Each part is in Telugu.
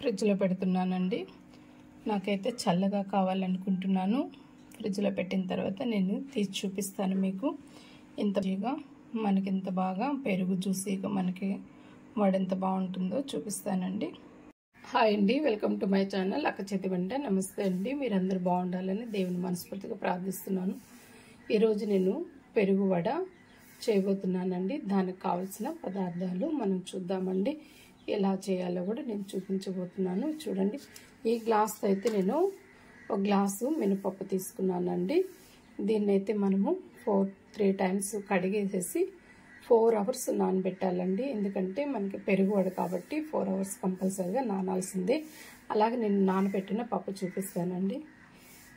ఫ్రిడ్జ్లో పెడుతున్నానండి. నాకైతే చల్లగా కావాలనుకుంటున్నాను. ఫ్రిడ్జ్లో పెట్టిన తర్వాత నేను తీసి చూపిస్తాను మీకు. ఇంత బాగా పెరుగు జ్యూసీగా మనకి వాడెంత బాగుంటుందో చూపిస్తానండి. హాయ్ అండి, వెల్కమ్ టు మై ఛానల్ అక్క చేతి వంట. నమస్తే అండి, మీరందరూ బాగుండాలని దేవుని మనస్ఫూర్తిగా ప్రార్థిస్తున్నాను. ఈరోజు నేను పెరుగు వడ చేయబోతున్నానండి. దానికి కావాల్సిన పదార్థాలు మనం చూద్దామండి. ఎలా చేయాలో కూడా నేను చూపించబోతున్నాను. చూడండి, ఈ గ్లాస్ అయితే నేను ఒక గ్లాసు మినపప్పు తీసుకున్నానండి. దీన్నైతే మనము 3 టైమ్స్ కడిగేసేసి 4 అవర్స్ నానబెట్టాలండి. ఎందుకంటే మనకి పెరుగు వడ కాబట్టి 4 అవర్స్ కంపల్సరీగా నానాల్సిందే. అలాగే నేను నానబెట్టిన పప్పు చూపిస్తానండి.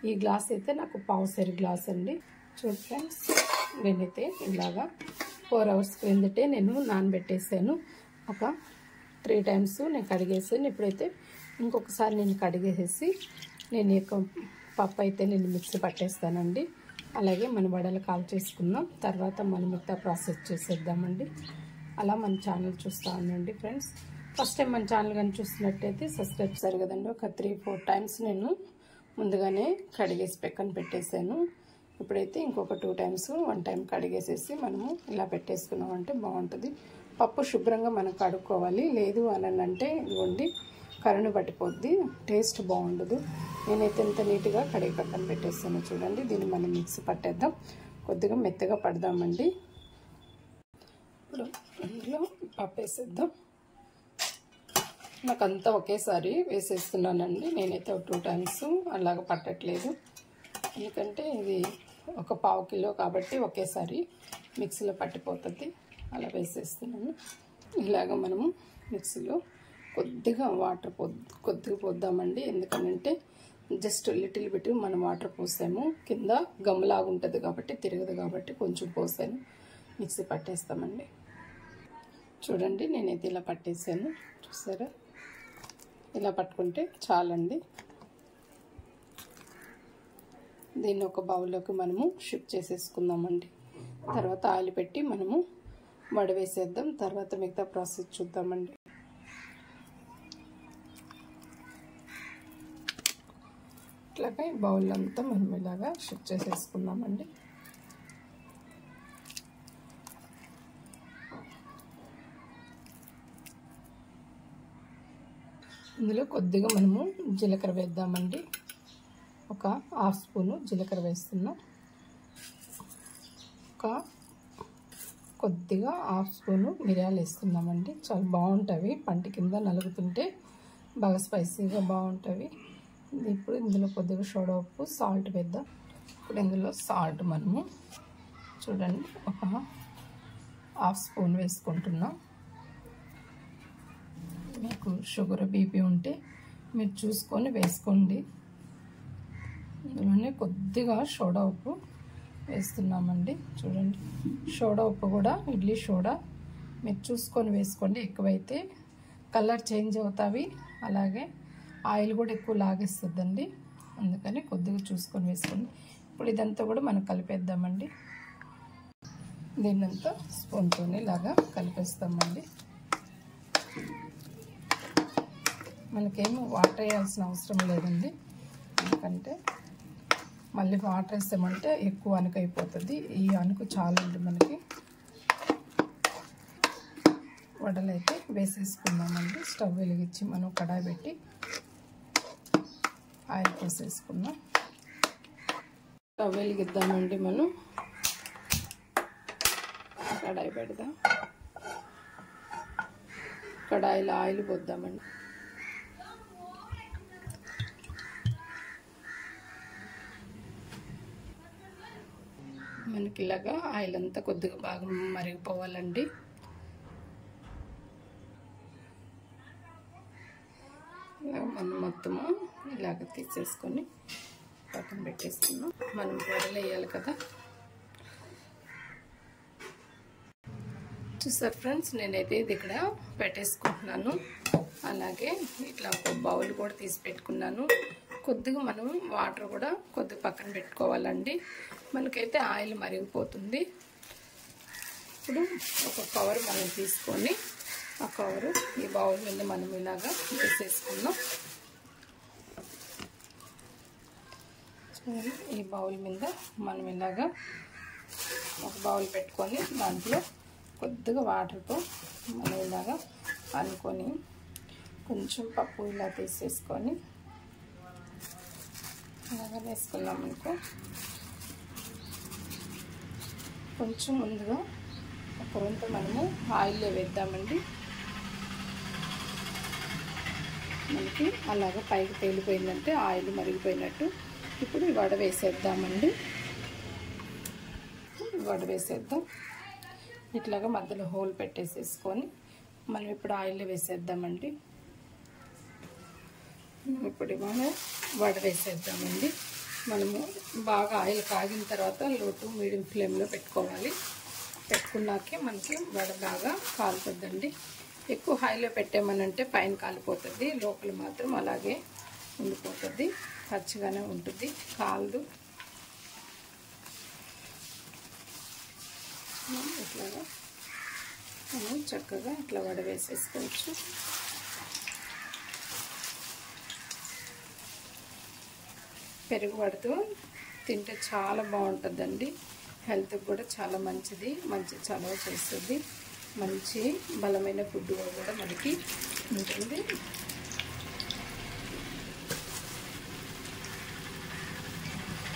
ఈ గ్లాస్ అయితే నాకు పావుసేరు గ్లాస్ అండి. చూడండి ఫ్రెండ్స్, నేనైతే ఇలాగా 4 అవర్స్ క్రిందటే నేను నానబెట్టేసాను. ఒక 3 టైమ్స్ నేను కడిగేసాను. ఇప్పుడైతే ఇంకొకసారి నేను కడిగేసేసి నేను పప్పు అయితే నేను మిక్సీ పట్టేస్తానండి. అలాగే మన వడలు కాల్ చేసుకుందాం. తర్వాత మనం మిగతా ప్రాసెస్ చేసేద్దామండి. అలా మన ఛానల్ చూస్తూ ఉండండి ఫ్రెండ్స్. ఫస్ట్ టైం మన ఛానల్ కానీ చూస్తున్నట్టయితే సబ్స్క్రైబ్ చేశారు కదండి. ఒక 3-4 టైమ్స్ నేను ముందుగానే కడిగేసి పక్కన పెట్టేశాను. ఇప్పుడైతే ఇంకొక 2 టైమ్స్ 1 టైం కడిగేసేసి మనము ఇలా పెట్టేసుకున్నామంటే బాగుంటుంది. పప్పు శుభ్రంగా మనం కడుక్కోవాలి. లేదు అని అంటే ఇవ్వండి కరుణ పట్టిపోద్ది, టేస్ట్ బాగుండదు. నేనైతే ఎంత నీట్గా కడిగి పక్కన పెట్టేస్తాను. చూడండి, దీన్ని మనం మిక్సీ పట్టేద్దాం. కొద్దిగా మెత్తగా పడదామండి. ఇప్పుడు ఇందులో పప్పు వేసేద్దాం. నాకంతా ఒకేసారి వేసేస్తున్నానండి. నేనైతే ఒక 2 టైమ్స్ అలాగ పట్టట్లేదు. ఎందుకంటే ఇది ఒక 1/2 కిలో కాబట్టి ఒకేసారి మిక్సీలో పట్టిపోతుంది. అలా వేసేస్తున్నాను. ఇలాగ మనము మిక్సీలో కొద్దిగా వాటర్ కొద్దిగా పోద్దామండి. ఎందుకనంటే జస్ట్ లిటిల్ బిట్ మనం వాటర్ పోసాము, కింద గమ్ములాగా ఉంటుంది కాబట్టి తిరగదు కాబట్టి కొంచెం పోసాను. మిక్సీ పట్టేస్తామండి. చూడండి, నేనైతే ఇలా పట్టేసాను. చూసారా, ఇలా పట్టుకుంటే చాలండి. దీన్ని ఒక బౌల్లోకి మనము షిఫ్ట్ చేసేసుకుందామండి. తర్వాత ఆయిల్ పెట్టి మనము వడ వేసేద్దాం. తర్వాత మిగతా ప్రాసెస్ చూద్దామండి. ఇట్లాగా బౌల్ అంతా మనం ఇలాగా షిఫ్ట్ చేసేసుకుందామండి. ఇందులో కొద్దిగా మనము జీలకర్ర వేద్దామండి. ఒక 1/2 స్పూను జీలకర్ర వేస్తున్నాం. కొద్దిగా 1/2 స్పూను మిరియాలు వేసుకుందామండి. చాలా బాగుంటాయి, పంటి కింద నలుగుతుంటే బాగా స్పైసీగా బాగుంటాయి. ఇప్పుడు ఇందులో కొద్దిగా సోడా ఉప్పు, సాల్ట్ వేద్దాం. ఇప్పుడు ఇందులో సాల్ట్ మనము చూడండి ఒక 1/2 స్పూన్ వేసుకుంటున్నాం. మీకు షుగర్ బీపీ ఉంటే మీరు చూసుకొని వేసుకోండి. ఇందులోనే కొద్దిగా సోడా ఉప్పు వేస్తున్నామండి. చూడండి, సోడా ఉప్పు కూడా ఇడ్లీ సోడా మీరు చూసుకొని వేసుకోండి. ఎక్కువైతే కలర్ చేంజ్ అవుతాయి, అలాగే ఆయిల్ కూడా ఎక్కువ లాగేస్తుందండి. అందుకని కొద్దిగా చూసుకొని వేసుకోండి. ఇప్పుడు ఇదంతా కూడా మనం కలిపేద్దామండి. దీన్నంతా స్పూన్తో ఇలాగా కలిపేస్తామండి. మనకేమో వాటర్ వేయాల్సిన అవసరం లేదండి. ఎందుకంటే మళ్ళీ వాటర్ వేస్తామంటే ఎక్కువ అనుకు అయిపోతుంది. ఈ అనుకు చాలండి మనకి. వడలు అయితే వేసేసుకుందామండి. స్టవ్ వెలిగించి మనం కడాయి పెట్టి ఆయిల్ పోసేసుకున్నాం. స్టవ్ వెలిగిద్దామండి. మనం కడాయి పెడదాం. కడాయిలో ఆయిల్ పోద్దామండి. మనకి ఇలాగా ఆయిల్ అంతా కొద్దిగా బాగా మరిగిపోవాలండి. మనం మొత్తము ఇలాగ తీసేసుకొని పక్కన పెట్టేసుకున్నాం. మనం వడలు వేయాలి కదా. చూసారు ఫ్రెండ్స్, నేనైతే ఇది ఇక్కడ పెట్టేసుకుంటున్నాను. అలాగే ఇట్లా ఒక బౌల్ కూడా తీసి పెట్టుకున్నాను. కొద్దిగా మనం వాటర్ కూడా కొద్దిగా పక్కన పెట్టుకోవాలండి. మనకైతే ఆయిల్ మరిగిపోతుంది. ఇప్పుడు ఒక కవర్ మనం తీసుకొని ఆ కవరు ఈ బౌల్ మీద మనం ఇలాగా వేసేసుకుందాం. ఈ బౌల్ మీద మనం ఇలాగా ఒక బౌల్ పెట్టుకొని దాంట్లో కొద్దిగా వాటర్తో మనం ఇలాగా అనుకొని కొంచెం పప్పు ఇలా తీసేసుకొని ఇలాగా వేసుకున్నాం అనుకో. కొంచెం ముందుగా ఒక వంట మనము ఆయిల్లో వేద్దామండి. మనకి అలాగా పైకి తేలిపోయిందంటే ఆయిల్ మరిగిపోయినట్టు. ఇప్పుడు ఈ వడ వేసేద్దామండి. వడ వేసేద్దాం. ఇట్లాగా మధ్యలో హోల్ పెట్టేసేసుకొని మనం ఇప్పుడు ఆయిల్ వేసేద్దామండి. ఇప్పుడు మనం వడ వేసేద్దామండి. మనము బాగా ఆయిల్ కాగిన తర్వాత లో టు మీడియం ఫ్లేమ్లో పెట్టుకోవాలి. పెట్టుకున్నాకే మనకి వడ బాగా కాలుతుందండి. ఎక్కువ హైలో పెట్టామనంటే పైన కాలిపోతుంది, లోపల మాత్రం అలాగే ఉండిపోతుంది, పచ్చిగానే ఉంటుంది, కాలదు. ఇట్లాగా మనం చక్కగా ఇట్లా వడ వేసేసుకోవచ్చు. పెరుగు వడతో తింటే చాలా బాగుంటుందండి. హెల్త్కి కూడా చాలా మంచిది, మంచి చలవ చేస్తుంది, మంచి బలమైన ఫుడ్ కూడా మనకి ఉంటుంది.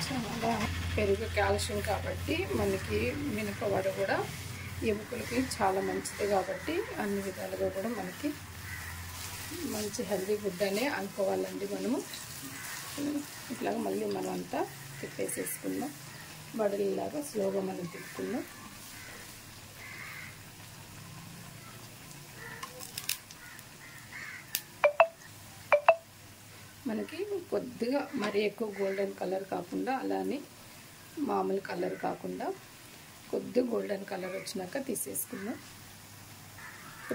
చాలా పెరుగు కాల్షియం కాబట్టి మనకి మినపవడ కూడా ఎముకలకి చాలా మంచిది కాబట్టి అన్ని విధాలుగా కూడా మనకి మంచి హెల్తీ ఫుడ్ అనే అనుకోవాలండి. మనము ఇట్లాగా మళ్ళీ మనం అంతా తిప్పేసేసుకుందాం. వడలిలాగా స్లోగా మనం తిప్పుకుందాం. మనకి కొద్దిగా మరీ ఎక్కువ గోల్డెన్ కలర్ కాకుండా, అలానే మామూలు కలర్ కాకుండా కొద్దిగా గోల్డెన్ కలర్ వచ్చినాక తీసేసుకుందాం.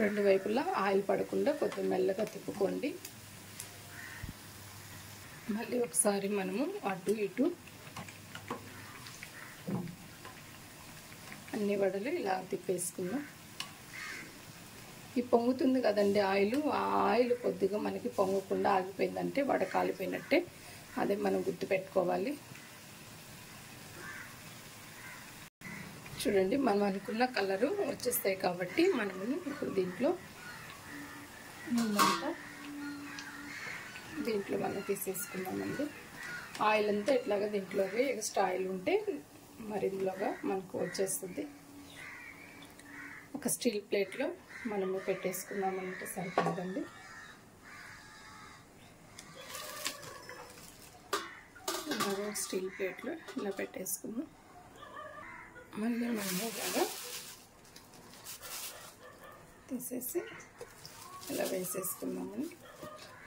రెండు వైపులా ఆయిల్ పడకుండా కొద్దిగా మెల్లగా తిప్పుకోండి. మళ్ళీ ఒకసారి మనము అటు ఇటు అన్ని వడలు ఇలా తిప్పేసుకుందాం. ఈ పొంగుతుంది కదండి ఆయిల్, ఆ ఆయిల్ కొద్దిగా మనకి పొంగకుండా ఆగిపోయిందంటే వడ కాలిపోయినట్టే. అదే మనం గుర్తుపెట్టుకోవాలి. చూడండి, మనం అనుకున్న కలరు వచ్చేస్తాయి కాబట్టి మనము ఇప్పుడు దీంట్లో మనం తీసేసుకున్నామండి. ఆయిల్ అంతా ఇట్లాగా దీంట్లోకి ఎక్స్ట్రా ఆయిల్ ఉంటే మరి ఇందులోగా మనకు వచ్చేస్తుంది. ఒక స్టీల్ ప్లేట్లో మనము పెట్టేసుకున్నామంటే సరిపోదండి. స్టీల్ ప్లేట్లో ఇలా పెట్టేసుకున్నాం. మళ్ళీ మనము ఇలాగా తీసేసి ఇలా వేసేసుకున్నామని.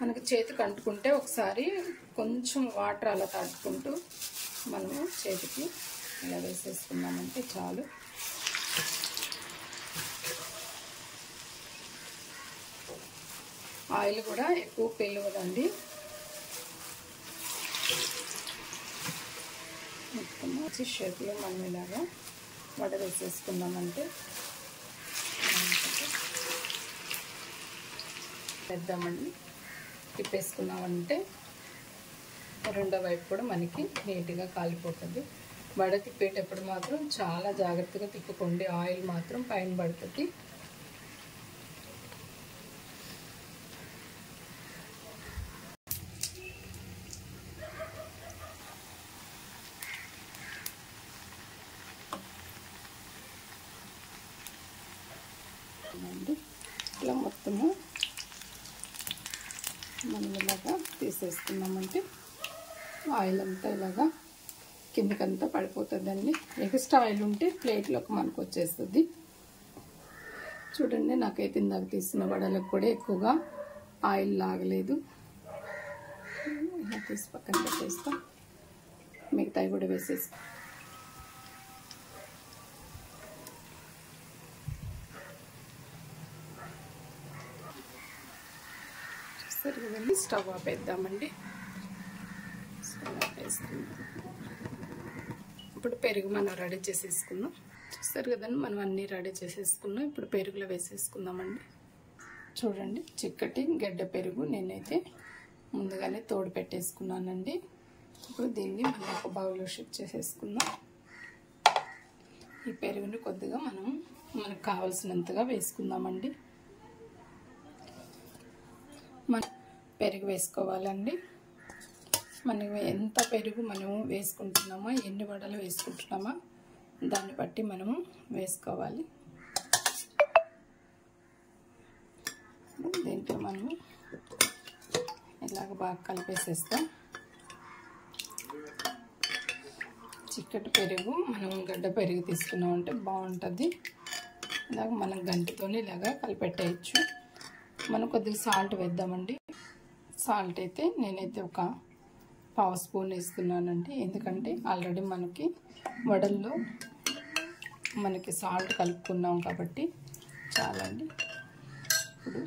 మనకు చేతికి అంటుకుంటే ఒకసారి కొంచెం వాటర్ అలా తట్టుకుంటూ మనము చేతికి ఇలా వేసేసుకున్నామంటే చాలు. ఆయిల్ కూడా ఎక్కువ పీలవదండి. మొత్తం మంచి షేప్లో మనం ఇలాగా వడ వేసేసుకున్నామంటే వేద్దామండి. తిప్పేసుకున్నామంటే రెండో వైపు కూడా మనకి నీట్గా కాలిపోతుంది. వడ తిప్పేటప్పుడు మాత్రం చాలా జాగ్రత్తగా తిప్పుకోండి, ఆయిల్ మాత్రం పైన పడుతుంది. ఇలా మొత్తము మనం ఇలాగా తీసేసుకున్నామంటే ఆయిల్ అంతా ఇలాగా కిందకంతా పడిపోతుందండి. ఎక్స్ట్రా ఆయిల్ ఉంటే ప్లేట్లోకి మనకు వచ్చేస్తుంది. చూడండి, నాకైతే ఇందాక తీసిన వడలకు కూడా ఎక్కువగా ఆయిల్ లాగలేదు. ఇలా తీసి పక్కన పెట్టేస్తాం. మిగతాయి కూడా వేసేస్తాం. చూస్తారు కదండి, స్టవ్ ఆపేద్దామండి. ఇప్పుడు పెరుగు మనం రెడీ చేసేసుకుందాం. చూస్తారు కదండి, మనం అన్నీ రెడీ చేసేసుకున్నాం. ఇప్పుడు పెరుగులో వేసేసుకుందామండి. చూడండి చిక్కటి గడ్డ పెరుగు నేనైతే ముందుగానే తోడు పెట్టేసుకున్నానండి. ఇప్పుడు దీన్ని మనం ఒక బౌల్లో షిఫ్ట్ చేసేసుకుందాం. ఈ పెరుగుని కొద్దిగా మనకు కావాల్సినంతగా వేసుకుందామండి. మనం పెరుగు వేసుకోవాలండి. మనం ఎంత పెరుగు మనము వేసుకుంటున్నామో, ఎన్ని వడలు వేసుకుంటున్నామో దాన్ని బట్టి మనము వేసుకోవాలి. దీంట్లో మనము ఇలాగ బాగా కలిపేసేస్తాం. చిక్కటి పెరుగు మనం గడ్డ పెరుగు తీసుకున్నామంటే బాగుంటుంది. ఇలాగ మనం గంటితోనే ఇలాగా కలిపెట్టేయచ్చు. మనం కొద్దిగా సాల్ట్ వేద్దామండి. సాల్ట్ అయితే నేనైతే ఒక 1/2 స్పూన్ వేసుకున్నానండి. ఎందుకంటే ఆల్రెడీ మనకి వడల్లో మనకి సాల్ట్ కలుపుకున్నాం కాబట్టి చాలండి. ఇప్పుడు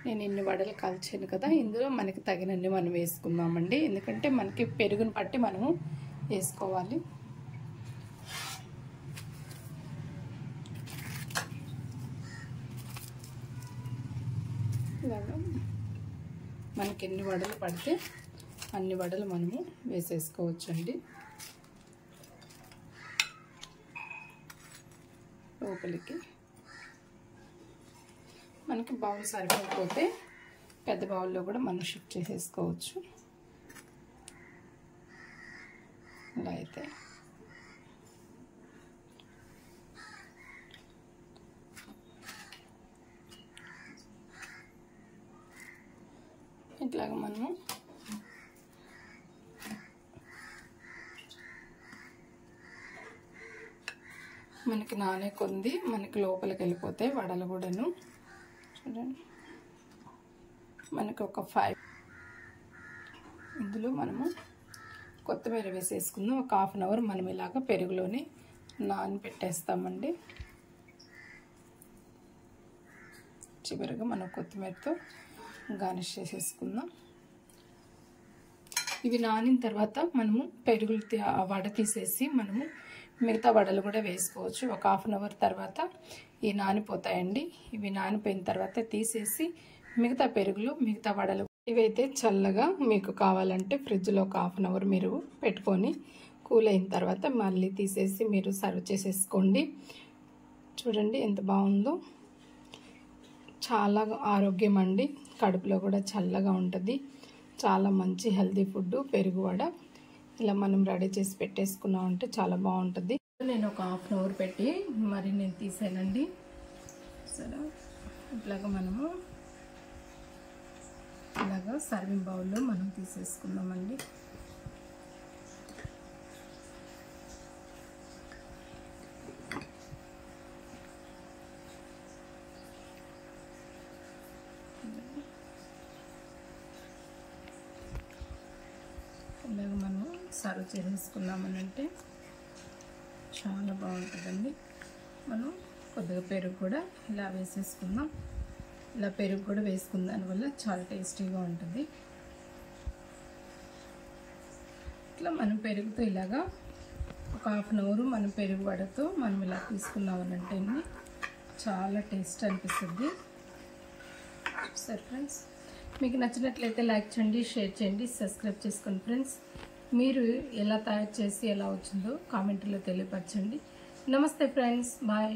నేను ఇన్ని వడలు కాల్చాను కదా, ఇందులో మనకి తగినన్ని మనం వేసుకుందామండి. ఎందుకంటే మనకి పెరుగుని పట్టి మనము వేసుకోవాలి. ఇలాగా మనకి ఎన్ని వడలు పడితే అన్ని వడలు మనము వేసేసుకోవచ్చండి. లోపలికి మనకి బౌల్ సరిపోకపోతే పెద్ద బౌల్లో కూడా మనం షిఫ్ట్ చేసేసుకోవచ్చు. ఇలా అయితే ఇట్లాగా మనము మనకి నానే కొంది మనకి లోపలికి వెళ్ళిపోతాయి వడలు కూడాను. చూడండి మనకి ఒక 5 ఇందులో మనము కొత్తిమీర వేసేసుకుందాం. ఒక 1/2 అవర్ మనం ఇలాగ పెరుగులోనే నానబెట్టేస్తామండి. చివరిగా మనం కొత్తిమీరతో గార్నిష్ చేసేసుకుందాం. ఇవి నానిన తర్వాత మనము పెరుగులు వడ తీసేసి మనము మిగతా వడలు కూడా వేసుకోవచ్చు. ఒక 1/2 అవర్ తర్వాత ఇవి నానిపోతాయండి. ఇవి నానిపోయిన తర్వాత తీసేసి మిగతా పెరుగులు మిగతా వడలు ఇవైతే చల్లగా మీకు కావాలంటే ఫ్రిడ్జ్లో ఒక 1/2 అవర్ మీరు పెట్టుకొని కూల్ అయిన తర్వాత మళ్ళీ తీసేసి మీరు సర్వ్ చేసేసుకోండి. చూడండి ఎంత బాగుందో. చాలా ఆరోగ్యం అండి. కడుపులో కూడా చల్లగా ఉంటుంది. చాలా మంచి హెల్తీ ఫుడ్ పెరుగు వడ. ఇలా మనం రెడీ చేసి పెట్టేసుకున్నామంటే చాలా బాగుంటుంది. నేను ఒక 1/2 అవర్ పెట్టి మరి నేను తీసానండి. సరే ఇట్లాగా మనము ఇలాగా సర్వింగ్ బౌల్లో మనం తీసేసుకుందామండి. ఇలాగ మనం సర్వ్ చేసేసుకున్నామనంటే చాలా బాగుంటుందండి. మనం కొద్దిగా పెరుగు కూడా ఇలా వేసేసుకుందాం. ఇలా పెరుగు కూడా వేసుకున్న దానివల్ల చాలా టేస్టీగా ఉంటుంది. ఇట్లా మనం పెరుగుతో ఇలాగా ఒక 1/2 అవర్ మనం పెరుగు వడతో మనం ఇలా తీసుకున్నామనంటే చాలా టేస్ట్ అనిపిస్తుంది. సరే ఫ్రెండ్స్, మీకు నచ్చినట్లయితే లైక్ చేయండి, షేర్ చేయండి, సబ్స్క్రైబ్ చేసుకోండి ఫ్రెండ్స్. మీరు ఎలా తయారు చేసి ఎలా వచ్చిందో కామెంట్లో తెలియపరచండి. నమస్తే ఫ్రెండ్స్, బాయ్.